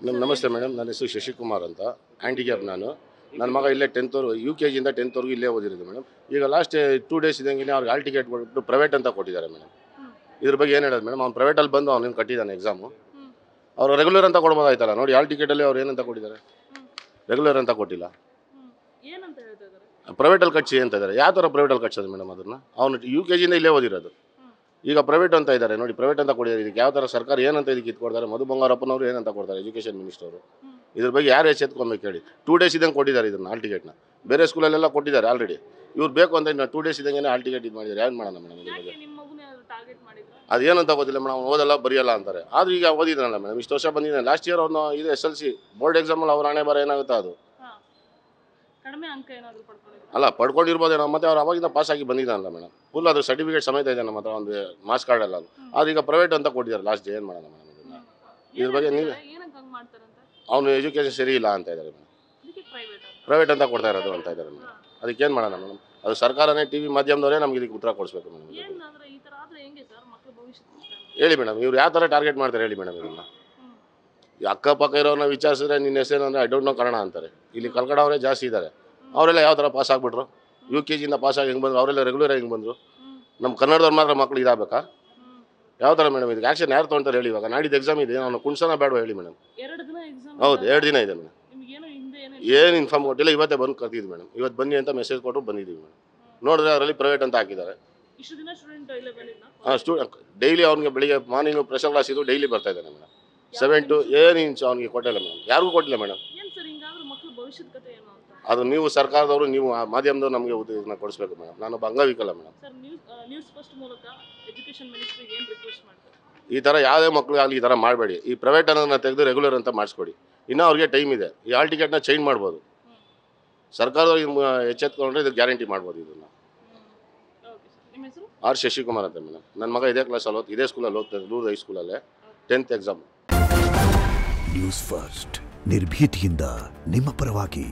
ನಮಸ್ತೆ ಮೇಡಮ್, ನನ್ನ ಹೆಸರು ಶಶಿಕುಮಾರ್ ಅಂತ, ಹ್ಯಾಂಡಿಕ್ಯಾಪ್ ನಾನು. ನನ್ನ ಮಗ ಇಲ್ಲೇ 10th UKG ಇಂದ 10th ಇಲ್ಲೇ ಓದಿರೋದು ಮೇಡಮ್. ಈಗ ಲಾಸ್ಟ್ 2 ಡೇಸ್ ಇದ್ದಂಗೆ ಅವ್ರಿಗೆ ಹಾಲ್ ಟಿಕೆಟ್ ಕೊಟ್ಬಿಟ್ಟು ಪ್ರೈವೇಟ್ ಅಂತ ಕೊಟ್ಟಿದ್ದಾರೆ ಮೇಡಮ್. ಇದ್ರ ಬಗ್ಗೆ ಏನು ಹೇಳೋದು ಮೇಡಮ್? ಅವ್ನು ಪ್ರೈವೇಟಲ್ಲಿ ಬಂದು ಅವ್ನೇನು ಕಟ್ಟಿದ್ದಾನೆ ಎಕ್ಸಾಮು. ಅವರು ರೆಗ್ಯುಲರ್ ಅಂತ ಕೊಡ್ಬೋದಾಯ್ತಲ್ಲ. ನೋಡಿ, ಹಾಲ್ ಟಿಕೆಟಲ್ಲಿ ಅವ್ರು ಏನಂತ ಕೊಟ್ಟಿದ್ದಾರೆ, ರೆಗ್ಯುಲರ್ ಅಂತ ಕೊಟ್ಟಿಲ್ಲ, ಪ್ರೈವೇಟಲ್ಲಿ ಕಟ್ಸಿ ಅಂತ ಇದ್ದಾರೆ. ಯಾವ ಥರ ಪ್ರೈವೇಟಲ್ಲಿ ಕಟ್ಸೋದು ಮೇಡಮ್ ಅದನ್ನು? ಅವನು UKG ಇಂದ ಇಲ್ಲೇ ಓದಿರೋದು, ಈಗ ಪ್ರೈವೇಟ್ ಅಂತ ಇದ್ದಾರೆ. ನೋಡಿ, ಪ್ರೈವೇಟ್ ಅಂತ ಕೊಡಿದ್ದಾರೆ. ಇದಕ್ಕೆ ಯಾವ ಥರ ಸರ್ಕಾರ ಏನಂತ ಇದಕ್ಕೆ ಇದು ಕೊಡ್ತಾರೆ? ಮಧು ಬಂಗಾರಪ್ಪನವರು ಏನಂತ ಕೊಡ್ತಾರೆ, ಎಜುಕೇಷನ್ ಮಿನಿಸ್ಟರು? ಇದ್ರ ಬಗ್ಗೆ ಯಾರು ಎಚ್ಚೆತ್ಕೊಬೇಕು ಹೇಳಿ? 2 ಡೇಸ್ ಇದ್ದಂಗೆ ಕೊಟ್ಟಿದ್ದಾರೆ ಇದನ್ನು, ಹಾಲ್ ಟಿಕೆಟ್ನ. ಬೇರೆ ಸ್ಕೂಲಲ್ಲೆಲ್ಲ ಕೊಟ್ಟಿದ್ದಾರೆ ಆಲ್ರೆಡಿ. ಇವ್ರು ಬೇಕು ಅಂತ ಇನ್ನು 2 ಡೇಸ್ ಇದ್ದಂಗೆ ಹಾಲ್ ಟಿಕೆಟ್ ಇದು ಮಾಡಿದ್ದಾರೆ. ಏನು ಮಾಡೋಣ ಮೇಡಮ್ ಇದ್ರ ಬಗ್ಗೆ? ಅದು ಏನಂತ ಗೊತ್ತಿಲ್ಲ ಮೇಡಮ್. ಅವ್ನು ಓದಲ್ಲ ಬರೆಯಲ್ಲ ಅಂತಾರೆ. ಆದರೂ ಈಗ ಓದಿದ್ದಾನಲ್ಲ ಮೇಡಮ್, ಇಷ್ಟು ವರ್ಷ ಬಂದಿದ್ದಾನೆ. ಲಾಸ್ಟ್ ಇಯರ್ ಅವನು ಇದು SLC ಬೋರ್ಡ್ ಎಕ್ಸಾಮಲ್ಲಿ ಅವ್ರ ಹಣೆ ಬರ ಏನಾಗುತ್ತೆ ಅದು ಅಲ್ಲ, ಪಡ್ಕೊಂಡಿರ್ಬೋದೇನೋ. ಮತ್ತೆ ಅವ್ರು ಅವಾಗಿಂದ ಪಾಸ್ ಆಗಿ ಬಂದಿದ್ದಾನಲ್ಲ ಮೇಡಮ್, ಫುಲ್ ಅದ್ರ ಸರ್ಟಿಫಿಕೇಟ್ ಸಮೇತ ಇದೆ ನಮ್ಮ ಹತ್ರ, ಒಂದು ಮಾರ್ಕ್ಸ್ ಕಾರ್ಡ್ ಎಲ್ಲ. ಆದ್ರೆ ಈಗ ಪ್ರೈವೇಟ್ ಅಂತ ಕೊಟ್ಟಿದ್ದಾರೆ ಲಾಸ್ಟ್. ಏನು ಮಾಡೋಣ ಮೇಡಮ್ ಇದನ್ನ? ಇದ್ರ ಬಗ್ಗೆ ನೀವು, ಅವನು ಎಜುಕೇಷನ್ ಸರಿ ಇಲ್ಲ ಅಂತ ಇದ್ದಾರೆ ಮೇಡಮ್, ಪ್ರೈವೇಟ್ ಅಂತ ಕೊಡ್ತಾ ಇರೋದು ಅಂತ ಇದ್ದಾರೆ ಮೇಡಮ್. ಅದಕ್ಕೇನು ಮಾಡೋಣ ಮೇಡಮ್? ಅದು ಸರ್ಕಾರನೇ, TV ಮಾಧ್ಯಮದವರೇ ನಮ್ಗೆ ಇದಕ್ಕೆ ಉತ್ತರ ಕೊಡಿಸ್ಬೇಕು ಮೇಡಮ್. ಹೇಳಿ ಮೇಡಮ್, ಇವ್ರು ಯಾವ ಥರ ಟಾರ್ಗೆಟ್ ಮಾಡ್ತಾರೆ ಹೇಳಿ ಮೇಡಮ್ ಇದನ್ನ? ಈ ಅಕ್ಕಪಕ್ಕ ಇರೋರನ್ನ ವಿಚಾರಿಸಿದ್ರೆ ನಿನ್ನ ಹೆಸರು ಅಂದರೆ ಐ ಡೋಂಟ್ ನೋ ಕನ್ನಡ ಅಂತಾರೆ. ಇಲ್ಲಿ ಕಲ್ಕಡ ಅವರೇ ಜಾಸ್ತಿ ಇದ್ದಾರೆ. ಅವರೆಲ್ಲ ಯಾವ ಥರ ಪಾಸ್ ಆಗಿಬಿಟ್ರು? UKG ಇಂದ ಪಾಸ್ ಆಗಿ ಹೆಂಗೆ ಬಂದರು? ಅವರೆಲ್ಲ ರೆಗ್ಯುಲರ್ ಹೆಂಗೆ ಬಂದರು? ನಮ್ಮ ಕನ್ನಡದವ್ರು ಮಾತ್ರ ಮಕ್ಳು ಇದಾಗಬೇಕಾ? ಯಾವ ಥರ ಮೇಡಮ್ ಇದಕ್ಕೆ ಆ್ಯಕ್ಷನ್ ಯಾರು ತೊಗೊಳ್ತಾರೆ ಹೇಳಿ? ಇವಾಗ ನಾಡಿದ್ದು ಎಕ್ಸಾಮ್ ಇದೆ, ಅವನು ಕುಣ್ಸೋಣ ಬೇಡ ಹೇಳಿ ಮೇಡಮ್? ಹೌದು, 2 ದಿನ ಇದೆ ಮೇಡಮ್. ಏನು ಇನ್ಫಾರ್ಮ್ ಕೊಟ್ಟಿಲ್ಲ. ಇವತ್ತೇ ಬಂದು ಕರ್ತಿದ್ವಿ ಮೇಡಮ್. ಇವತ್ತು ಬನ್ನಿ ಅಂತ ಮೆಸೇಜ್ ಕೊಟ್ಟು ಬಂದಿದ್ದೀವಿ ಮೇಡಮ್. ನೋಡಿದ್ರೆ ಅದರಲ್ಲಿ ಪ್ರೈವೇಟ್ ಅಂತ ಹಾಕಿದ್ದಾರೆ. ಡೈಲಿ ಅವ್ನಿಗೆ ಬೆಳಿಗ್ಗೆ ಮಾರ್ನಿಂಗು ಪ್ರೆಷರ್ ಕ್ಲಾಸ್ ಇದು ಡೈಲಿ ಬರ್ತಾ ಇದ್ದಾನೆ ಮೇಡಮ್. 7 to 8 ಇಂಚ್ ಅವ್ನಿಗೆ ಕೊಟ್ಟಿಲ್ಲ ಮೇಡಮ್, ಯಾರಿಗೂ ಕೊಟ್ಟಿಲ್ಲ ಮೇಡಮ್. ಅದು ನೀವು ಸರ್ಕಾರದವರು, ನೀವು ಮಾಧ್ಯಮದವ್ರು ನಮಗೆ ಇದನ್ನ ಕೊಡಿಸ್ಬೇಕು ಮೇಡಮ್. ನಾನೊಬ್ಬ ಅಂಗವಿಕಲ ಮೇಡಮ್. ಈ ಥರ ಯಾವುದೇ ಮಕ್ಕಳು ಆಗಲಿ ಈ ಥರ ಮಾಡಬೇಡಿ. ಈ ಪ್ರೈವೇಟ್ ಅನ್ನೋದನ್ನ ತೆಗೆದು ರೆಗ್ಯುಲರ್ ಅಂತ ಮಾಡಿಸ್ಕೊಡಿ. ಇನ್ನೂ ಅವ್ರಿಗೆ ಟೈಮ್ ಇದೆ. ಈ ಹಾಲ್ ಟಿಕೆಟ್ನ ಚೇಂಜ್ ಮಾಡ್ಬೋದು. ಸರ್ಕಾರದವ್ರು ಎಚ್ಚೆತ್ಕೊಂಡ್ರೆ ಇದಕ್ಕೆ ಗ್ಯಾರಂಟಿ ಮಾಡ್ಬೋದು ಇದನ್ನು. ಆರ್ ಶಶಿಕುಮಾರ್ ಅಂತ ಮೇಡಮ್. ನನ್ನ ಮಗ ಇದೇ ಕ್ಲಾಸಲ್ಲಿ ಇದೇ ಸ್ಕೂಲಲ್ಲಿ ಓದ್ತಾರೆ, ದೂರದ ಹೈಸ್ಕೂಲಲ್ಲೇ 10th ಎಕ್ಸಾಮ್. ನ್ಯೂಸ್ ಫಸ್ಟ್, ನಿರ್ಭೀತಿಯಿಂದ ನಿಮ್ಮ ಪರವಾಗಿ.